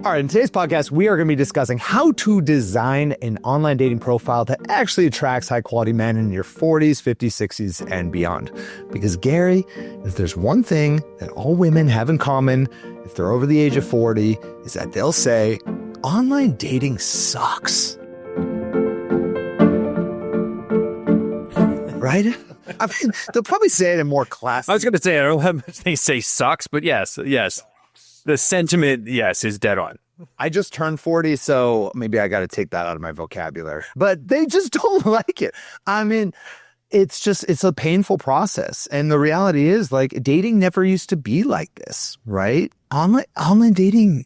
All right, in today's podcast, we are going to be discussing how to design an online dating profile that actually attracts high-quality men in your 40s, 50s, 60s, and beyond. Because, Gary, if there's one thing that all women have in common, if they're over the age of 40, is that they'll say, online dating sucks. Right? I mean, they'll probably say it in more class. I was going to say, I don't have they say sucks, but yes. The sentiment, yes, is dead on. I just turned 40, so maybe I got to take that out of my vocabulary. But they just don't like it. I mean, it's a painful process. And the reality is, like, dating never used to be like this, right? Online dating,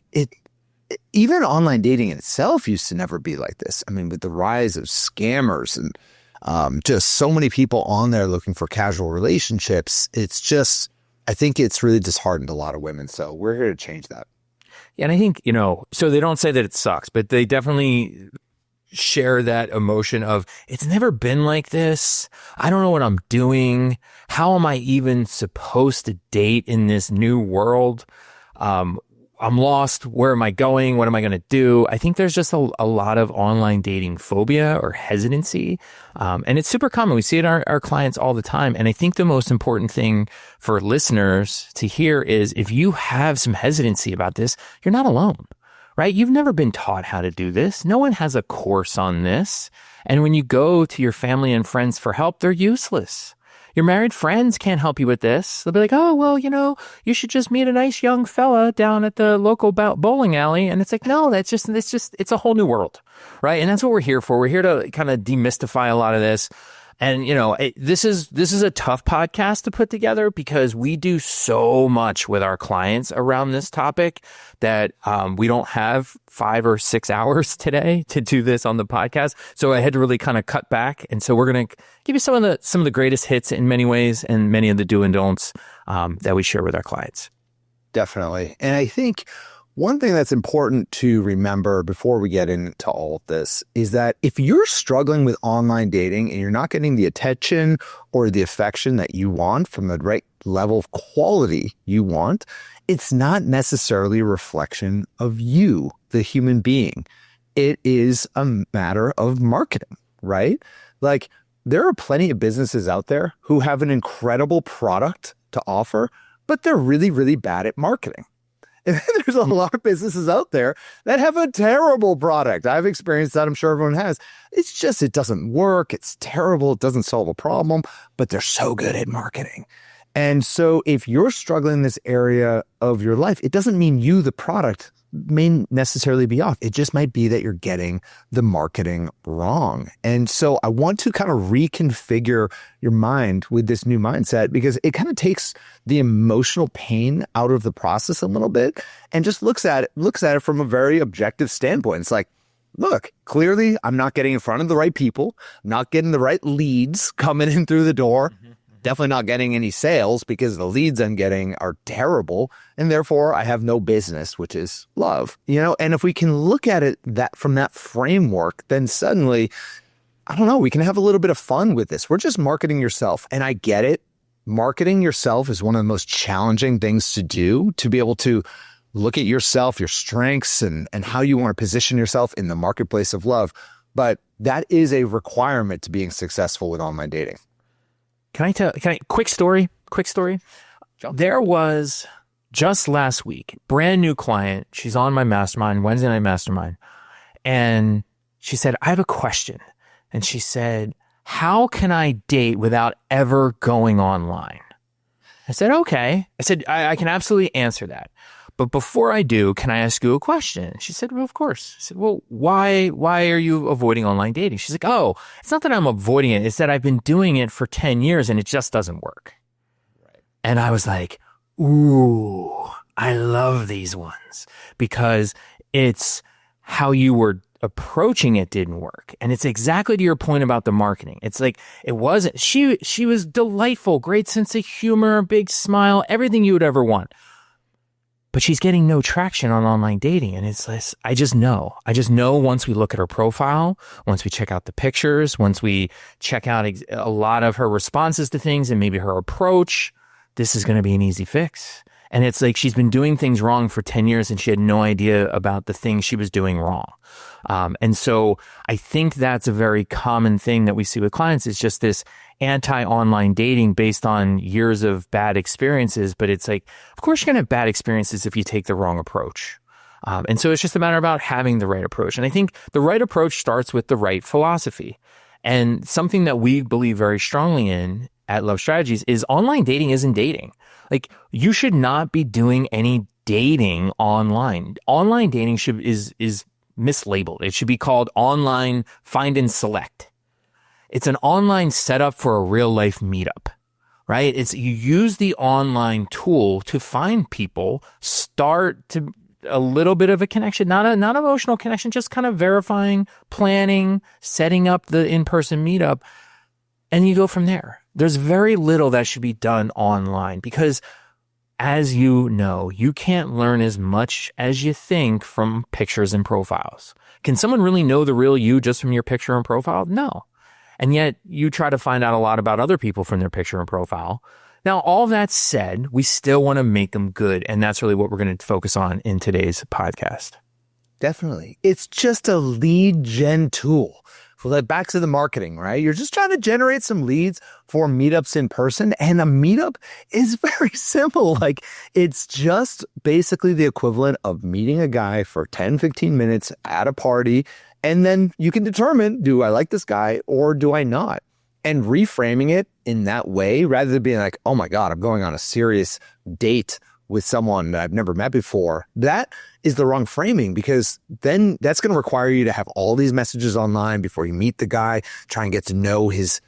even online dating in itself used to never be like this. I mean, with the rise of scammers and just so many people on there looking for casual relationships, I think it's really disheartened a lot of women. So we're here to change that. Yeah, and I think, so they don't say that it sucks, but they definitely share that emotion of, it's never been like this. I don't know what I'm doing. How am I even supposed to date in this new world? I'm lost. Where am I going? What am I going to do? I think there's just a lot of online dating phobia or hesitancy. And it's super common. We see it in our clients all the time. And I think the most important thing for listeners to hear is, if you have some hesitancy about this, you're not alone, right? You've never been taught how to do this. No one has a course on this. And when you go to your family and friends for help, they're useless. Your married friends can't help you with this. They'll be like, oh, well, you should just meet a nice young fella down at the local bowling alley. And it's like, no, it's a whole new world, right? And that's what we're here for. We're here to kind of demystify a lot of this. And, this is a tough podcast to put together, because we do so much with our clients around this topic that we don't have 5 or 6 hours today to do this on the podcast. So I had to really kind of cut back. And so we're going to give you some of the greatest hits in many ways, and many of the do and don'ts that we share with our clients. Definitely. And I think one thing that's important to remember before we get into all of this is that if you're struggling with online dating and you're not getting the attention or the affection that you want from the right level of quality you want, it's not necessarily a reflection of you, the human being. It is a matter of marketing, right? Like, there are plenty of businesses out there who have an incredible product to offer, but they're really, really bad at marketing. And there's a lot of businesses out there that have a terrible product. I've experienced that. I'm sure everyone has. It's just, it doesn't work. It's terrible. It doesn't solve a problem, but they're so good at marketing. And so if you're struggling in this area of your life, it doesn't mean you, the product, may necessarily be off. It just might be that you're getting the marketing wrong. And so I want to kind of reconfigure your mind with this new mindset, because it kind of takes the emotional pain out of the process a little bit and just looks at it from a very objective standpoint. It's like, look, clearly I'm not getting in front of the right people, not getting the right leads coming in through the door. Definitely not getting any sales, because the leads I'm getting are terrible, and therefore I have no business, which is love. And if we can look at it from that framework, then suddenly, I don't know, we can have a little bit of fun with this. We're just marketing yourself, and I get it. Marketing yourself is one of the most challenging things to do, to be able to look at yourself, your strengths, and how you want to position yourself in the marketplace of love. But that is a requirement to being successful with online dating. Quick story. There was, just last week, brand new client. She's on my mastermind, Wednesday night mastermind. And she said, I have a question. And she said, how can I date without ever going online? I said, okay. I said, I can absolutely answer that. But before I do, can I ask you a question? She said, well, of course. I said, well, why are you avoiding online dating? She's like, oh, it's not that I'm avoiding it. It's that I've been doing it for 10 years and it just doesn't work. Right. And I was like, ooh, I love these ones, because it's how you were approaching it didn't work. And it's exactly to your point about the marketing. It's like, it wasn't, she was delightful, great sense of humor, big smile, everything you would ever want. But she's getting no traction on online dating. And it's this, I just know once we look at her profile, once we check out the pictures, once we check out a lot of her responses to things and maybe her approach, this is going to be an easy fix. And it's like she's been doing things wrong for 10 years and she had no idea about the things she was doing wrong. And so I think that's a very common thing that we see with clients is just this anti-online dating based on years of bad experiences. But it's like, of course, you're going to have bad experiences if you take the wrong approach. And so it's just a matter about having the right approach. And I think the right approach starts with the right philosophy. And something that we believe very strongly in at Love Strategies is online dating isn't dating. Like, you should not be doing any dating online. Online dating is mislabeled. It should be called online find and select. It's an online setup for a real life meetup, right? It's you use the online tool to find people, start to a little bit of a connection, not emotional connection, just kind of verifying, planning, setting up the in-person meetup, and you go from there. There's very little that should be done online because, as you know, you can't learn as much as you think from pictures and profiles. Can someone really know the real you just from your picture and profile? No. And yet you try to find out a lot about other people from their picture and profile. Now, all that said, we still want to make them good. And that's really what we're going to focus on in today's podcast. Definitely. It's just a lead gen tool. Well, back to the marketing, right? You're just trying to generate some leads for meetups in person. And a meetup is very simple. Like, it's just basically the equivalent of meeting a guy for 10, 15 minutes at a party. And then you can determine, do I like this guy or do I not? And reframing it in that way, rather than being like, oh my God, I'm going on a serious date with someone that I've never met before, that is the wrong framing, because then that's going to require you to have all these messages online before you meet the guy, try and get to know his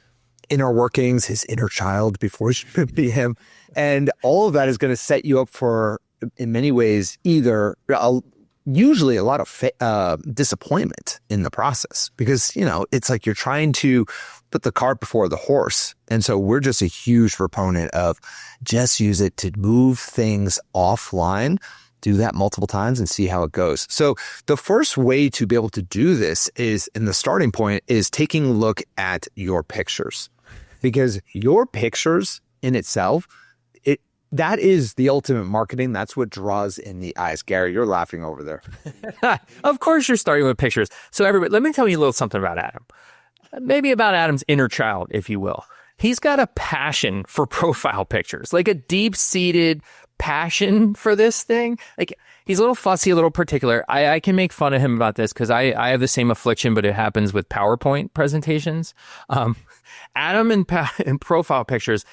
inner workings, his inner child before you meet him. And all of that is going to set you up for, in many ways, either usually a lot of disappointment in the process, because, you know, it's like you're trying to put the cart before the horse. And so we're just a huge proponent of just use it to move things offline, do that multiple times and see how it goes. So the first way to be able to do this is, in the starting point, is taking a look at your pictures, because your pictures in itself, that is the ultimate marketing. That's what draws in the eyes. Gary, you're laughing over there. Of course you're starting with pictures. So everybody, let me tell you a little something about Adam. Maybe about Adam's inner child, if you will. He's got a passion for profile pictures, like a deep-seated passion for this thing. Like, he's a little fussy, a little particular. I can make fun of him about this because I have the same affliction, but it happens with PowerPoint presentations. Adam in profile pictures,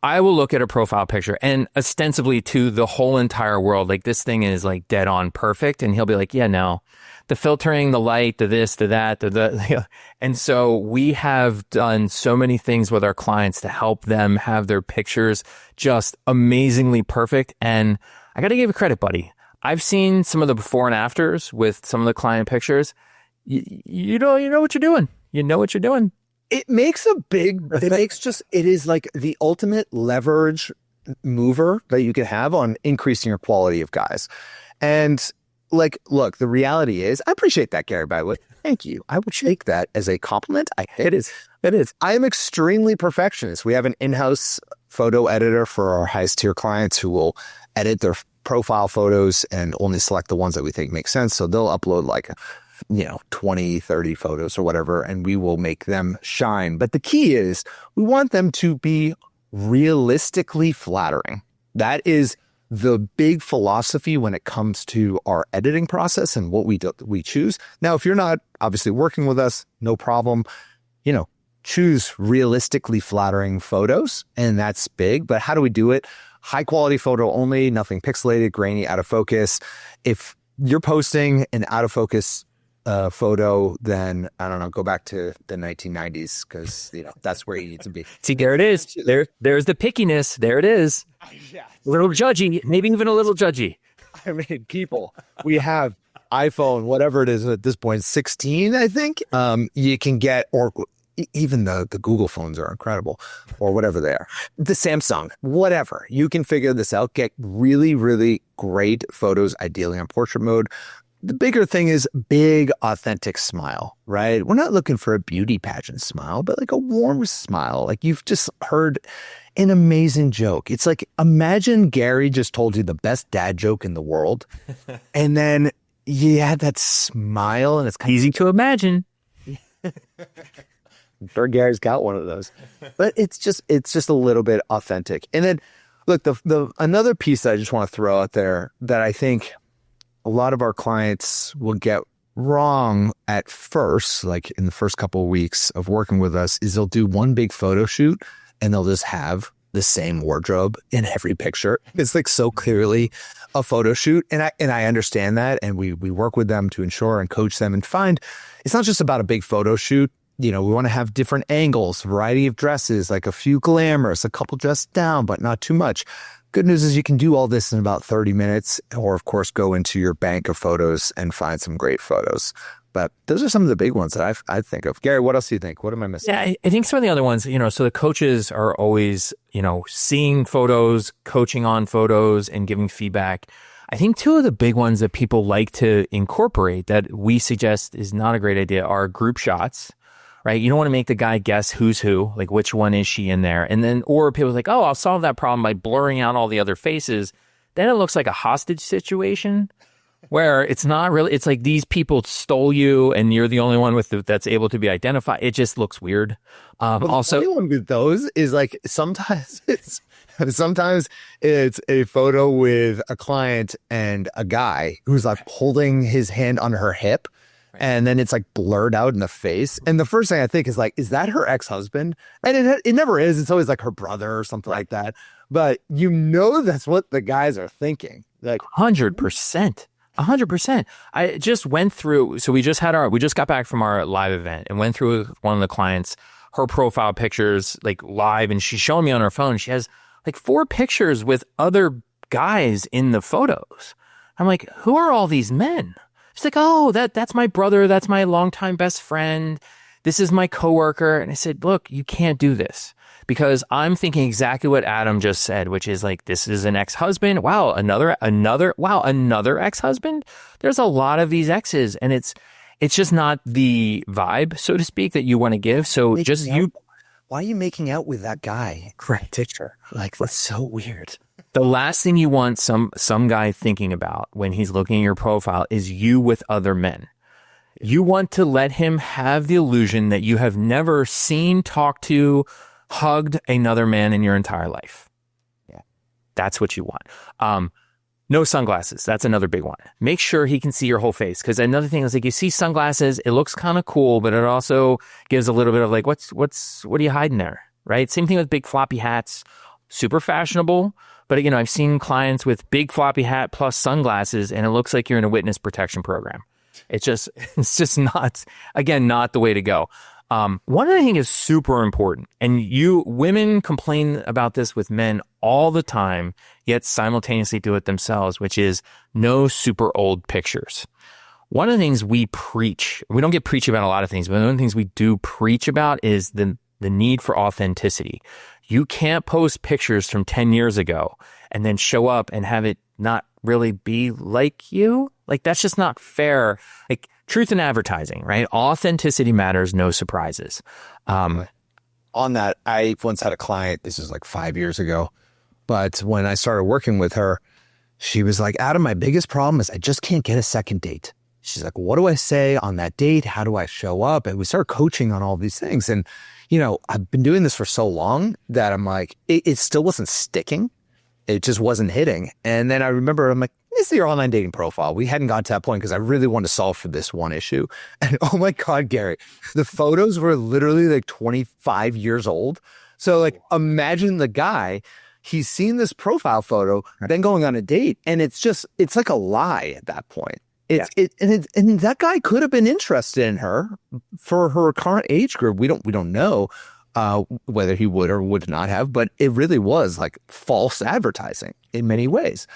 I will look at a profile picture and ostensibly to the whole entire world, like, this thing is like dead on perfect. And he'll be like, yeah, no, the filtering, the light, the this, the that, the. And so we have done so many things with our clients to help them have their pictures just amazingly perfect. And I got to give you credit, buddy. I've seen some of the before and afters with some of the client pictures. You know what you're doing. You know what you're doing. It is like the ultimate leverage mover that you can have on increasing your quality of guys. And like, look, the reality is, I appreciate that, Gary, by the way. Thank you. I would take that as a compliment. It is. I am extremely perfectionist. We have an in-house photo editor for our highest tier clients who will edit their profile photos and only select the ones that we think make sense. So they'll upload like 20, 30 photos or whatever, and we will make them shine. But the key is we want them to be realistically flattering. That is the big philosophy when it comes to our editing process and what we choose. Now, if you're not obviously working with us, no problem. Choose realistically flattering photos, and that's big. But how do we do it? High quality photo only, nothing pixelated, grainy, out of focus. If you're posting an out of focus photo, then I don't know, go back to the 1990s, because that's where you need to be. See, there it is. There's the pickiness. There it is. Yeah. A little judgy, maybe even a little judgy. I mean, people, we have iPhone, whatever it is at this point, 16, I think. You can get, or even the Google phones are incredible, or whatever they are. The Samsung, whatever. You can figure this out. Get really, really great photos, ideally on portrait mode. The bigger thing is big, authentic smile, right? We're not looking for a beauty pageant smile, but like a warm smile. Like you've just heard an amazing joke. It's like, imagine Gary just told you the best dad joke in the world. And then you had that smile, and it's kind Easy to imagine. sure Gary's got one of those, but it's just a little bit authentic. And then look, the another piece that I just want to throw out there that I think a lot of our clients will get wrong at first, like in the first couple of weeks of working with us, is they'll do one big photo shoot and they'll just have the same wardrobe in every picture. It's like so clearly a photo shoot. And I understand that. And we work with them to ensure and coach them and find it's not just about a big photo shoot. You know, we want to have different angles, variety of dresses, like a few glamorous, a couple dressed down, but not too much. Good news is you can do all this in about 30 minutes, or of course, go into your bank of photos and find some great photos. But those are some of the big ones that I think of. Gary, what else do you think? What am I missing? Yeah, I think some of the other ones, so the coaches are always, seeing photos, coaching on photos, and giving feedback. I think two of the big ones that people like to incorporate that we suggest is not a great idea are group shots. Right? You don't want to make the guy guess who's who, like which one is she in there. And then, or people are like, oh, I'll solve that problem by blurring out all the other faces. Then it looks like a hostage situation where it's not really, it's like these people stole you and you're the only one that's able to be identified. It just looks weird. Also, the one with those is like sometimes it's a photo with a client and a guy who's like holding his hand on her hip. And then it's like blurred out in the face. And the first thing I think is like, is that her ex-husband? And it never is. It's always like her brother or something like that. But that's what the guys are thinking. Like 100%. 100%. I just went through, so we just got back from our live event and went through with one of the clients, her profile pictures like live, and she's showing me on her phone. She has like 4 pictures with other guys in the photos. I'm like, who are all these men? She's like, oh, that's my brother. That's my longtime best friend. This is my coworker. And I said, look, you can't do this because I'm thinking exactly what Adam just said, which is like, this is an ex-husband. Wow, another ex-husband. There's a lot of these exes, and it's just not the vibe, so to speak, that you want to give. So why are you making out with that guy? Correct. Picture. Like, that's so weird. The last thing you want some guy thinking about when he's looking at your profile is you with other men. You want to let him have the illusion that you have never seen, talked to, hugged another man in your entire life. Yeah. That's what you want. No sunglasses. That's another big one. Make sure he can see your whole face. Because another thing is like you see sunglasses, it looks kind of cool, but it also gives a little bit of like, what are you hiding there? Right? Same thing with big floppy hats. Super fashionable. But, I've seen clients with big floppy hat plus sunglasses, and it looks like you're in a witness protection program. It's just not, again, not the way to go. One other thing is super important, and women complain about this with men all the time, yet simultaneously do it themselves, which is no super old pictures. One of the things we don't get preachy about a lot of things, but one of the things we do preach about is the need for authenticity. You can't post pictures from 10 years ago and then show up and have it not really be like you. Like, that's just not fair. Like, truth in advertising, right? Authenticity matters, no surprises. On that, I once had a client, this is like 5 years ago, but when I started working with her, she was like, Adam, my biggest problem is I just can't get a second date. She's like, what do I say on that date? How do I show up? And we started coaching on all these things. And, I've been doing this for so long that I'm like, it still wasn't sticking. It just wasn't hitting. And then I remember, I'm like, this is your online dating profile. We hadn't got to that point because I really wanted to solve for this one issue. And oh my God, Gary, the photos were literally like 25 years old. So like, imagine the guy, he's seen this profile photo, then going on a date. And it's like a lie at that point. And that guy could have been interested in her for her current age group. We don't know whether he would or would not have, but it really was like false advertising in many ways.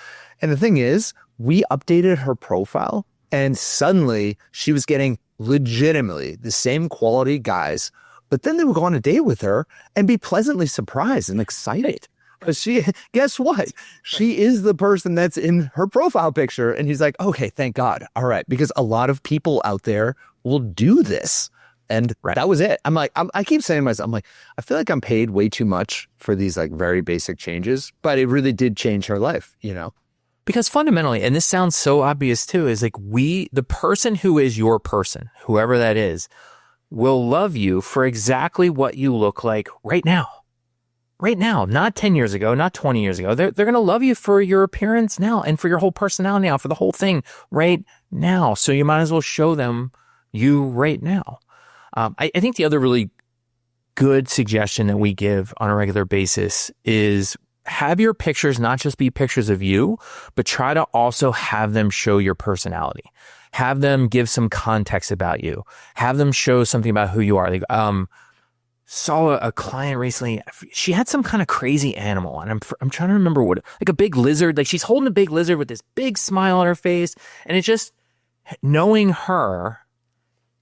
And the thing is, we updated her profile, and suddenly she was getting legitimately the same quality guys, but then they would go on a date with her and be pleasantly surprised and excited. Because guess what? She is the person that's in her profile picture. And he's like, okay, thank God. All right. Because a lot of people out there will do this. And Right. that was it. I'm like, I keep saying to myself, I'm like, I feel like I'm paid way too much for these like very basic changes, but it really did change her life, you know? Because fundamentally, and this sounds so obvious too, is like the person who is your person, whoever that is, will love you for exactly what you look like right now. Right now, not 10 years ago, not 20 years ago. They're going to love you for your appearance now and for your whole personality now, for the whole thing right now. So you might as well show them you right now. I think the other really good suggestion that we give on a regular basis is have your pictures not just be pictures of you, but try to also have them show your personality. Have them give some context about you. Have them show something about who you are. Like, saw a client recently. She had some kind of crazy animal, and I'm trying to remember what, like a big lizard. Like she's holding a big lizard with this big smile on her face, and it's just knowing her.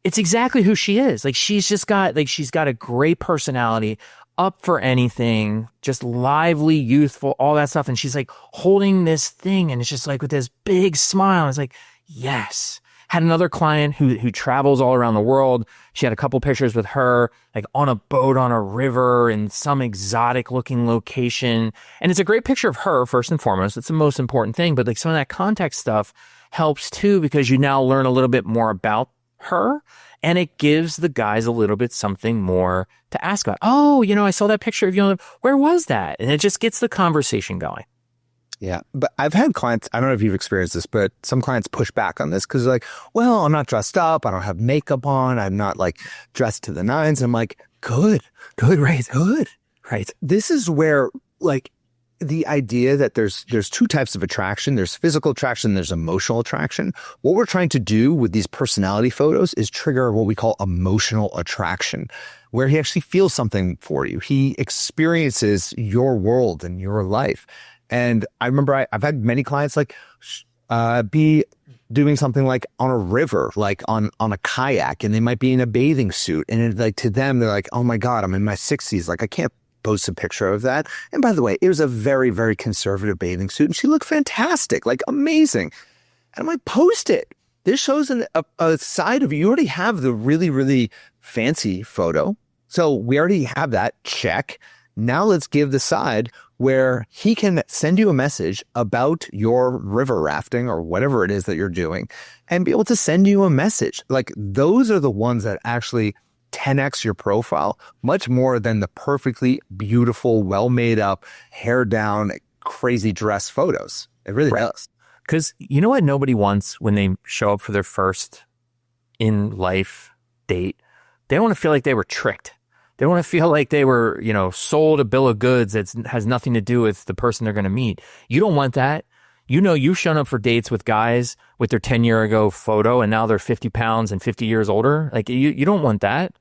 It's exactly who she is. Like she's got a great personality, up for anything, just lively, youthful, all that stuff. And she's like holding this thing, and it's just like with this big smile. It's like, yes. Had another client who travels all around the world. She had a couple pictures with her, like on a boat on a river in some exotic looking location. And it's a great picture of her, first and foremost. It's the most important thing. But like some of that context stuff helps too, because you now learn a little bit more about her. And it gives the guys a little bit something more to ask about. Oh, I saw that picture of you. Where was that? And it just gets the conversation going. Yeah. But I've had clients, I don't know if you've experienced this, but some clients push back on this because they're like, well, I'm not dressed up. I don't have makeup on. I'm not like dressed to the nines. I'm like, good, right, good. Right. This is where like the idea that there's two types of attraction. There's physical attraction. There's emotional attraction. What we're trying to do with these personality photos is trigger what we call emotional attraction, where he actually feels something for you. He experiences your world and your life. And I remember I've had many clients like be doing something like on a river, like on a kayak, and they might be in a bathing suit. And it, like to them, they're like, oh my God, I'm in my 60s. Like I can't post a picture of that. And by the way, it was a very, very conservative bathing suit, and she looked fantastic, like amazing. And I'm like, post it. This shows a side of you. You already have the really, really fancy photo. So we already have that, check. Now let's give the side where he can send you a message about your river rafting or whatever it is that you're doing and be able to send you a message. Like those are the ones that actually 10x your profile much more than the perfectly beautiful, well made up, hair down, crazy dress photos. It really does. Because you know what nobody wants when they show up for their first in life date? They don't want to feel like they were tricked. They want to feel like they were, sold a bill of goods that has nothing to do with the person they're going to meet. You don't want that. You've shown up for dates with guys with their 10-year ago photo, and now they're 50 pounds and 50 years older. Like you don't want that,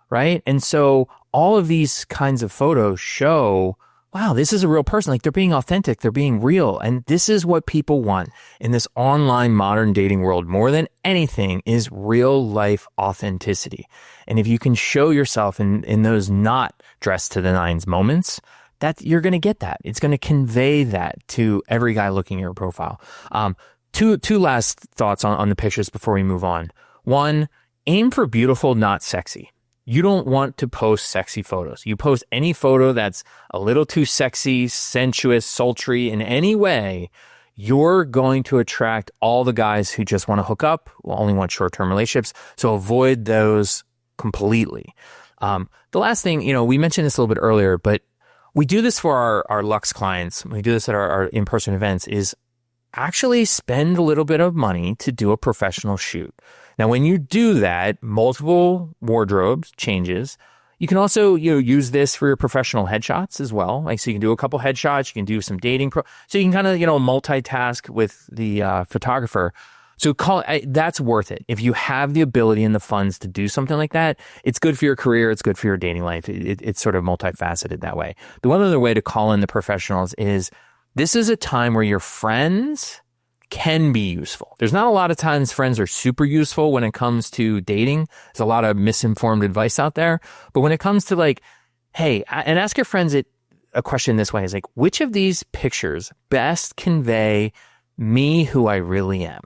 right? And so all of these kinds of photos show, wow, this is a real person. Like they're being authentic. They're being real. And this is what people want in this online modern dating world more than anything is real life authenticity. And if you can show yourself in those not dressed to the nines moments, that you're going to get that. It's going to convey that to every guy looking at your profile. Two last thoughts on the pictures before we move on. One, aim for beautiful, not sexy. You don't want to post sexy photos. You post any photo that's a little too sexy, sensuous, sultry in any way, you're going to attract all the guys who just want to hook up, who only want short-term relationships. So avoid those completely. The last thing, we mentioned this a little bit earlier, but we do this for our Lux clients. We do this at our in-person events is actually spend a little bit of money to do a professional shoot. Now, when you do that, multiple wardrobes changes. You can also, use this for your professional headshots as well. Like, so you can do a couple headshots, you can do some dating so you can kind of, multitask with the photographer. So that's worth it. If you have the ability and the funds to do something like that, it's good for your career. It's good for your dating life. It's sort of multifaceted that way. The one other way to call in the professionals is this is a time where your friends can be useful. There's not a lot of times friends are super useful when it comes to dating. There's a lot of misinformed advice out there. But when it comes to like, hey, and ask your friends a question this way is like, which of these pictures best convey me who I really am?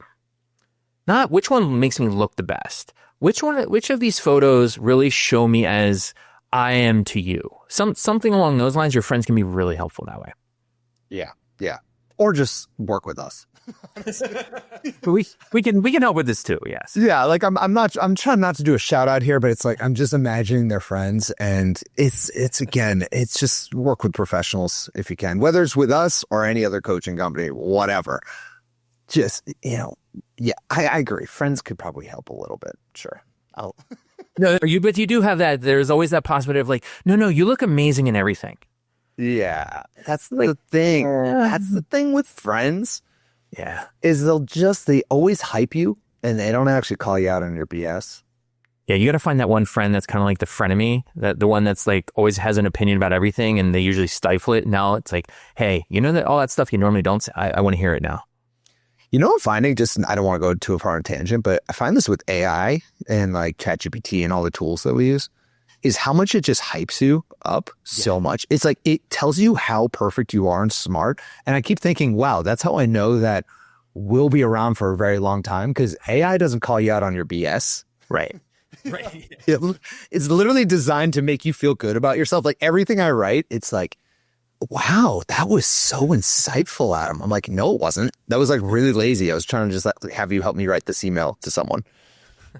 Not which one makes me look the best. which of these photos really show me as I am to you? Something along those lines. Your friends can be really helpful that way. Yeah. Yeah. Or just work with us. we can help with this too. Yes. Yeah. Like I'm trying not to do a shout out here, but it's like, I'm just imagining their friends, and it's just work with professionals if you can, whether it's with us or any other coaching company, whatever. Just, yeah, I agree. Friends could probably help a little bit. Sure. No, but you do have that. There's always that possibility of like, no, you look amazing in everything. Yeah. That's the thing. That's the thing with friends. Yeah. Is they always hype you, and they don't actually call you out on your BS. Yeah, you got to find that one friend that's kind of like the frenemy, that the one that's like always has an opinion about everything, and they usually stifle it. Now it's like, hey, that all that stuff you normally don't say, I want to hear it now. I'm finding, I don't want to go too far on a tangent, but I find this with AI and like ChatGPT and all the tools that we use, is how much it just hypes you up so much. It's like, it tells you how perfect you are and smart. And I keep thinking, wow, that's how I know that we'll be around for a very long time, because AI doesn't call you out on your BS. Right. Right. It's literally designed to make you feel good about yourself. Like everything I write, it's like, wow, that was so insightful, Adam. I'm like, no, it wasn't. That was like really lazy. I was trying to just have you help me write this email to someone.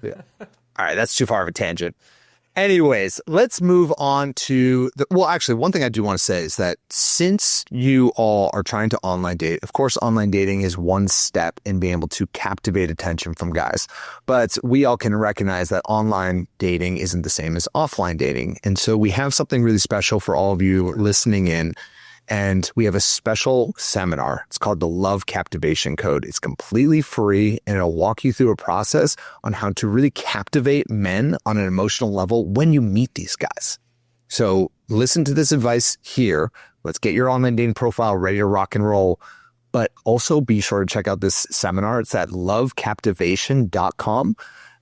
Yeah. All right, that's too far of a tangent. Anyways, let's move on to actually, one thing I do want to say is that since you all are trying to online date, of course, online dating is one step in being able to captivate attention from guys. But we all can recognize that online dating isn't the same as offline dating. And so we have something really special for all of you listening in. And we have a special seminar. It's called the Love Captivation Code. It's completely free, and it'll walk you through a process on how to really captivate men on an emotional level when you meet these guys. So listen to this advice here. Let's get your online dating profile ready to rock and roll. But also be sure to check out this seminar. It's at lovecaptivation.com.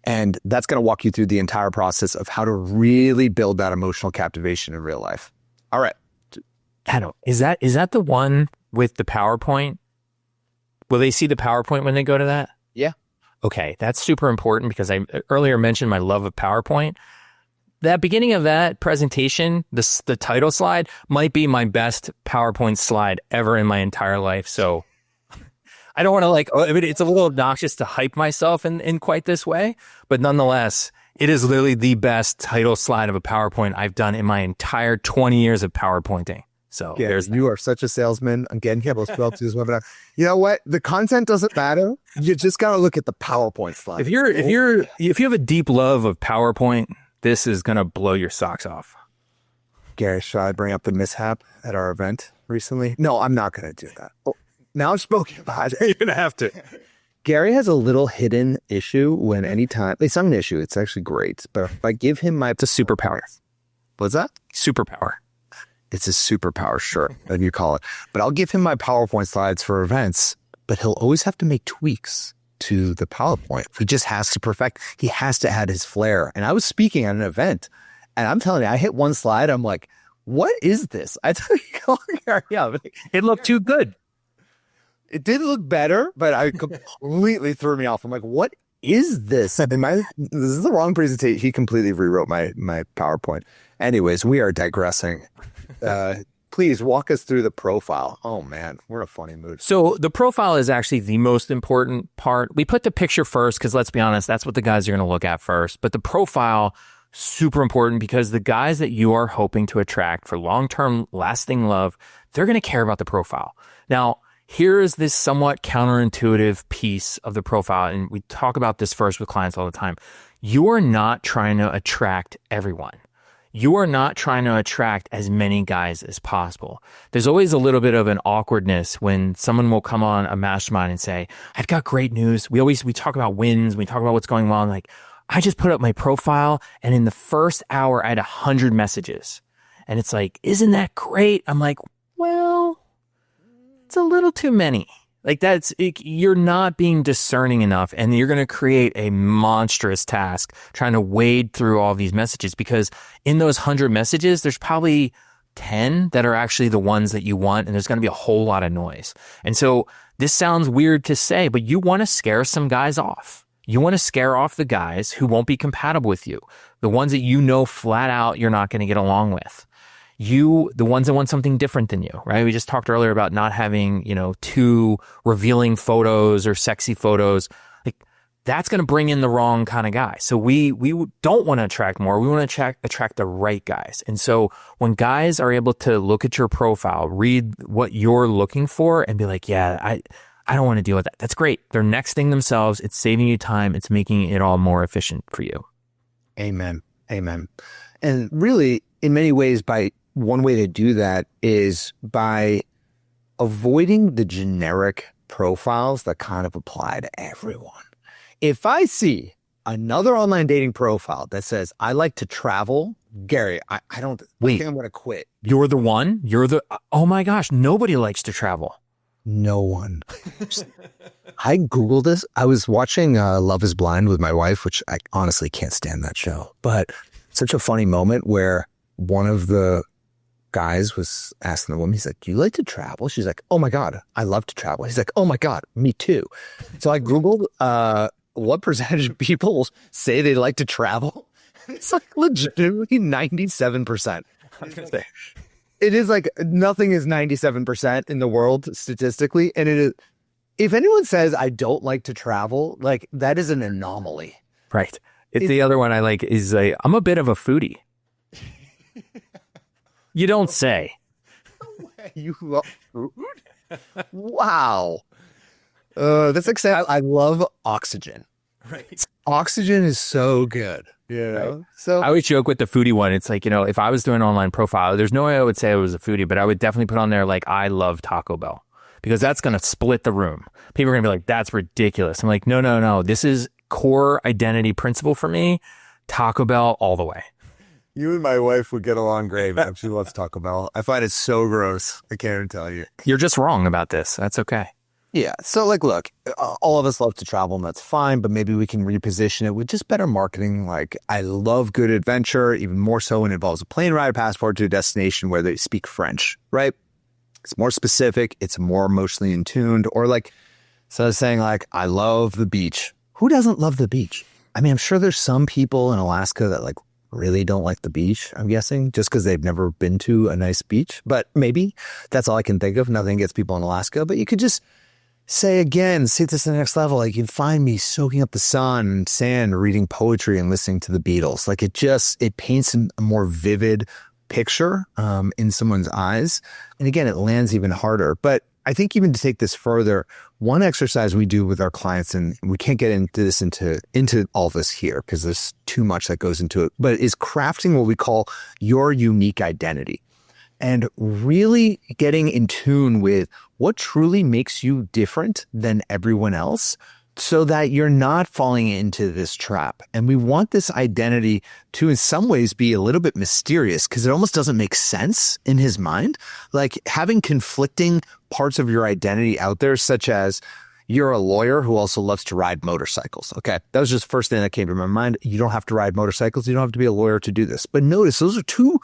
And that's going to walk you through the entire process of how to really build that emotional captivation in real life. All right. Adam, is that the one with the PowerPoint? Will they see the PowerPoint when they go to that? Yeah. Okay, that's super important, because I earlier mentioned my love of PowerPoint. That beginning of that presentation, the title slide, might be my best PowerPoint slide ever in my entire life. So I don't want to it's a little obnoxious to hype myself in quite this way, but nonetheless, it is literally the best title slide of a PowerPoint I've done in my entire 20 years of PowerPointing. So you are such a salesman. Again, you know what? The content doesn't matter. You just got to look at the PowerPoint slide. If you have a deep love of PowerPoint, this is going to blow your socks off. Gary, should I bring up the mishap at our event recently? No, I'm not going to do that. Oh, now I've spoken about it. You're going to have to. Gary has a little hidden issue anytime, it's not an issue. It's actually great. But if I give him it's a superpower. What's that? Superpower. It's a superpower, sure, that you call it. But I'll give him my PowerPoint slides for events, but he'll always have to make tweaks to the PowerPoint. He just has to perfect. He has to add his flair. And I was speaking at an event, and I'm telling you, I hit one slide. I'm like, what is this? I tell you, yeah, it looked too good. It did look better, but I completely threw me off. I'm like, what is this? I mean, this is the wrong presentation. He completely rewrote my PowerPoint. Anyways, we are digressing. Please walk us through the profile. Oh man, we're in a funny mood. So the profile is actually the most important part. We put the picture first because, let's be honest, that's what the guys are going to look at first. But the profile, super important, because the guys that you are hoping to attract for long-term lasting love, they're going to care about the profile. Now, here is this somewhat counterintuitive piece of the profile, and we talk about this first with clients all the time. You are not trying to attract everyone. You are not trying to attract as many guys as possible. There's always a little bit of an awkwardness when someone will come on a mastermind and say, I've got great news. We talk about wins. We talk about what's going well. And like, I just put up my profile, and in the first hour, I had 100 messages. And it's like, isn't that great? I'm like, well, it's a little too many. Like you're not being discerning enough, and you're going to create a monstrous task trying to wade through all these messages, because in those 100 messages, there's probably 10 that are actually the ones that you want, and there's going to be a whole lot of noise. And so this sounds weird to say, but you want to scare some guys off. You want to scare off the guys who won't be compatible with you, the ones that you know flat out you're not going to get along with. The ones that want something different than you, right? We just talked earlier about not having, too revealing photos or sexy photos. Like that's going to bring in the wrong kind of guy. So we don't want to attract more. We want to attract the right guys. And so when guys are able to look at your profile, read what you're looking for and be like, yeah, I don't want to deal with that. That's great. They're nexting themselves. It's saving you time. It's making it all more efficient for you. Amen. Amen. And really, in many ways, one way to do that is by avoiding the generic profiles that kind of apply to everyone. If I see another online dating profile that says, I like to travel, Gary, I think I'm going to quit. You're the one? Oh my gosh, nobody likes to travel. No one. I Googled this. I was watching Love is Blind with my wife, which I honestly can't stand that show. But such a funny moment where one of the guys was asking the woman, he's like, do you like to travel? She's like, oh my God, I love to travel. He's like, oh my God, me too. So I Googled what percentage of people say they like to travel. It's like legitimately 97%. I was going to say. It is like nothing is 97% in the world statistically. And it is, if anyone says I don't like to travel, like that is an anomaly. Right. It's the other one I like is I'm a bit of a foodie. You don't say. You love food? Wow. That's exciting. I love oxygen. Right. Oxygen is so good. Yeah. Right. So I always joke with the foodie one. It's like, if I was doing an online profile, there's no way I would say I was a foodie, but I would definitely put on there like, I love Taco Bell, because that's going to split the room. People are going to be like, that's ridiculous. I'm like, no. This is core identity principle for me. Taco Bell all the way. you and my wife would get along great, man. She loves Taco Bell. I find it so gross. I can't even tell you. You're just wrong about this. That's okay. Yeah. So look, all of us love to travel and that's fine, but maybe we can reposition it with just better marketing. Like I love good adventure, even more so when it involves a plane ride, passport to a destination where they speak French, right? It's more specific. It's more emotionally in tuned. Or like, so I was saying like, I love the beach. Who doesn't love the beach? I mean, I'm sure there's some people in Alaska that like really don't like the beach, I'm guessing, just because they've never been to a nice beach. But maybe that's all I can think of. Nothing gets people in Alaska, but you could just say again, see this to the next level. Like you'd find me soaking up the sun and sand, reading poetry and listening to the Beatles. Like it paints a more vivid picture in someone's eyes. And again, it lands even harder. But I think even to take this further, one exercise we do with our clients, and we can't get into this into all this here because there's too much that goes into it, but is crafting what we call your unique identity. And really getting in tune with what truly makes you different than everyone else so that you're not falling into this trap. And we want this identity to, in some ways, be a little bit mysterious because it almost doesn't make sense in his mind. Like having conflicting parts of your identity out there, such as you're a lawyer who also loves to ride motorcycles. Okay. That was just the first thing that came to my mind. You don't have to ride motorcycles. You don't have to be a lawyer to do this. But notice those are two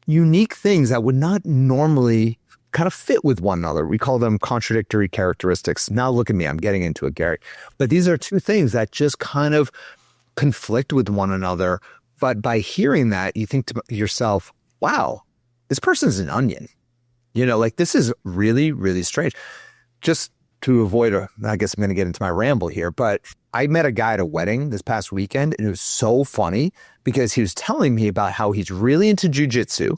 unique things that would not normally kind of fit with one another. We call them contradictory characteristics. Now look at me, I'm getting into it, Gary. But these are two things that just kind of conflict with one another. But by hearing that, you think to yourself, wow, this person's an onion. Like this is really, really strange. Just to avoid I guess I'm going to get into my ramble here, but I met a guy at a wedding this past weekend, and it was so funny because he was telling me about how he's really into jujitsu.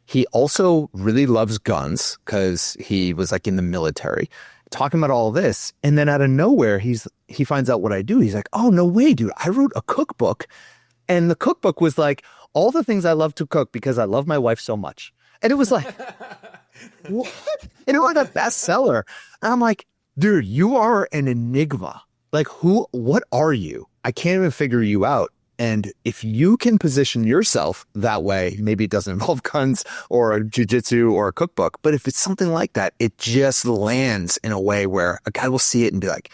He also really loves guns because he was like in the military, talking about all this. And then out of nowhere, he finds out what I do. He's like, oh, no way, dude. I wrote a cookbook. And the cookbook was like all the things I love to cook because I love my wife so much. And it was like, what? And it was a bestseller. And I'm like, dude, you are an enigma. Like what are you? I can't even figure you out. And if you can position yourself that way, maybe it doesn't involve guns or a jujitsu or a cookbook, but if it's something like that, it just lands in a way where a guy will see it and be like,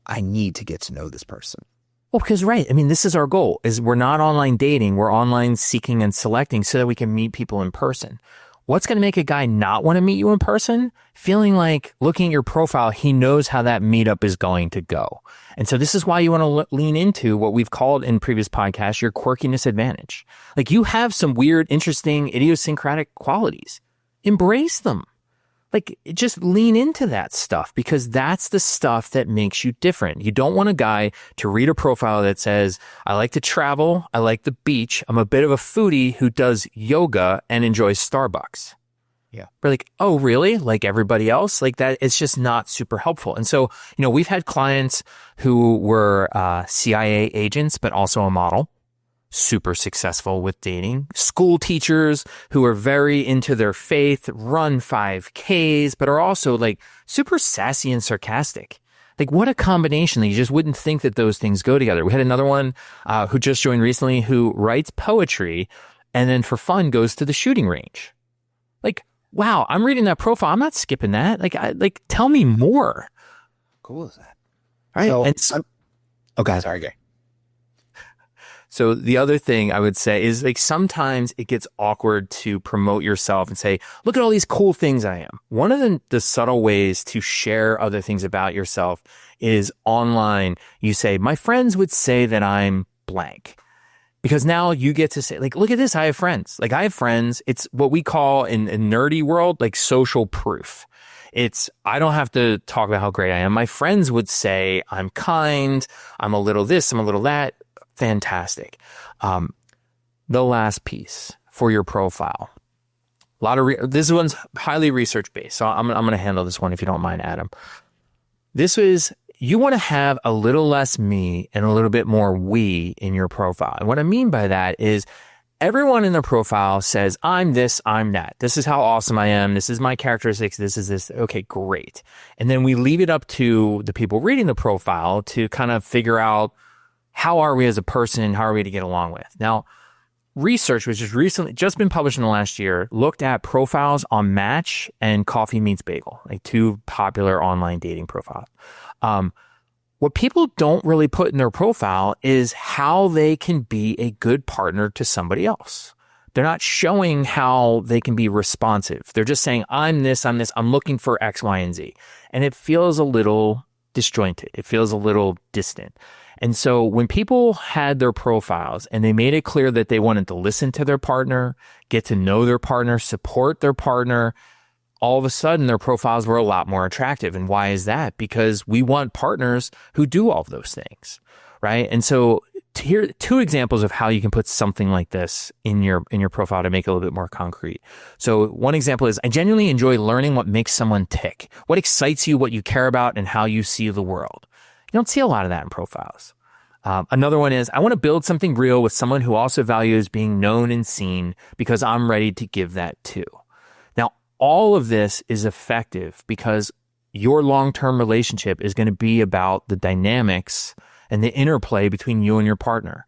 I need to get to know this person. Well, because right. I mean, this is our goal is we're not online dating. We're online seeking and selecting so that we can meet people in person. What's going to make a guy not want to meet you in person? Feeling like looking at your profile, he knows how that meetup is going to go. And so this is why you want to lean into what we've called in previous podcasts, your quirkiness advantage. Like you have some weird, interesting, idiosyncratic qualities. Embrace them. Like just lean into that stuff because that's the stuff that makes you different. You don't want a guy to read a profile that says, I like to travel. I like the beach. I'm a bit of a foodie who does yoga and enjoys Starbucks. Yeah. We're like, oh, really? Like everybody else? Like that, it's just not super helpful. And so, we've had clients who were CIA agents, but also a model. Super successful with dating. School teachers who are very into their faith, run 5Ks, but are also like super sassy and sarcastic. Like what a combination. You just wouldn't think that those things go together. We had another one who just joined recently who writes poetry and then for fun goes to the shooting range. Like, wow, I'm reading that profile. I'm not skipping that. Like, tell me more. Cool is that? All right. So, okay, sorry, Gary. So the other thing I would say is like sometimes it gets awkward to promote yourself and say, look at all these cool things I am. One of the subtle ways to share other things about yourself is online. You say, my friends would say that I'm blank. Because now you get to say, like, look at this, I have friends. Like I have friends. It's what we call in a nerdy world, like social proof. I don't have to talk about how great I am. My friends would say I'm kind. I'm a little this, I'm a little that. Fantastic. The last piece for your profile. This one's highly research based, so I'm going to handle this one if you don't mind, Adam. You want to have a little less me and a little bit more we in your profile. And what I mean by that is everyone in their profile says, I'm this, I'm that. This is how awesome I am. This is my characteristics. This is this. Okay, great. And then we leave it up to the people reading the profile to kind of figure out how are we as a person? How are we to get along with? Now, research, which has recently just been published in the last year, looked at profiles on Match and Coffee Meets Bagel, like two popular online dating profiles. What people don't really put in their profile is how they can be a good partner to somebody else. They're not showing how they can be responsive. They're just saying, I'm this, I'm looking for X, Y, and Z. And it feels a little disjointed. It feels a little distant. And so when people had their profiles and they made it clear that they wanted to listen to their partner, get to know their partner, support their partner, all of a sudden their profiles were a lot more attractive. And why is that? Because we want partners who do all of those things, right? And so here are two examples of how you can put something like this in your profile to make it a little bit more concrete. So one example is, I genuinely enjoy learning what makes someone tick, what excites you, what you care about, and how you see the world. You don't see a lot of that in profiles. Another one is, I want to build something real with someone who also values being known and seen because I'm ready to give that too. Now, all of this is effective because your long-term relationship is going to be about the dynamics and the interplay between you and your partner.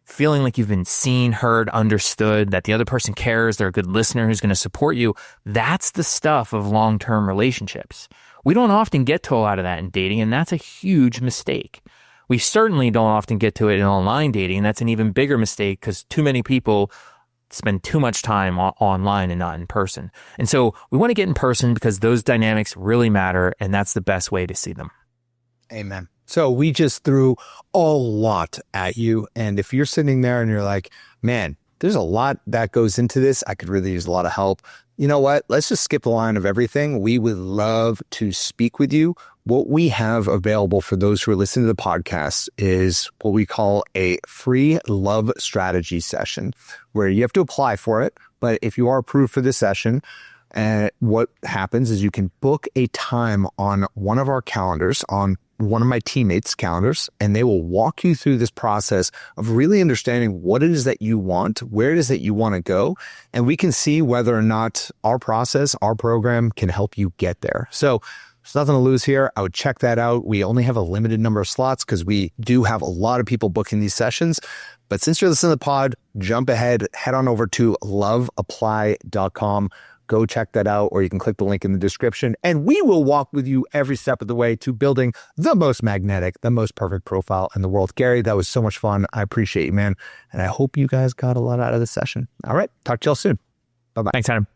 Feeling like you've been seen, heard, understood, that the other person cares, they're a good listener who's going to support you. That's the stuff of long-term relationships. We don't often get to a lot of that in dating, and that's a huge mistake. We certainly don't often get to it in online dating, and that's an even bigger mistake because too many people spend too much time online and not in person. And so we want to get in person because those dynamics really matter, and that's the best way to see them. Amen. So we just threw a lot at you. And if you're sitting there and you're like, man, there's a lot that goes into this, I could really use a lot of help. You know what? Let's just skip the line of everything. We would love to speak with you. What we have available for those who are listening to the podcast is what we call a free love strategy session where you have to apply for it. But if you are approved for this session, what happens is you can book a time on one of our calendars, on one of my teammates' calendars, and they will walk you through this process of really understanding what it is that you want, where it is that you want to go, and we can see whether or not our process, our program can help you get there. So there's nothing to lose here. I would check that out. We only have a limited number of slots because we do have a lot of people booking these sessions. But since you're listening to the pod, jump ahead, head on over to loveapply.com. Go check that out, or you can click the link in the description, and we will walk with you every step of the way to building the most magnetic, the most perfect profile in the world. Gary, that was so much fun. I appreciate you, man. And I hope you guys got a lot out of this session. All right. Talk to y'all soon. Bye bye. Thanks, Adam.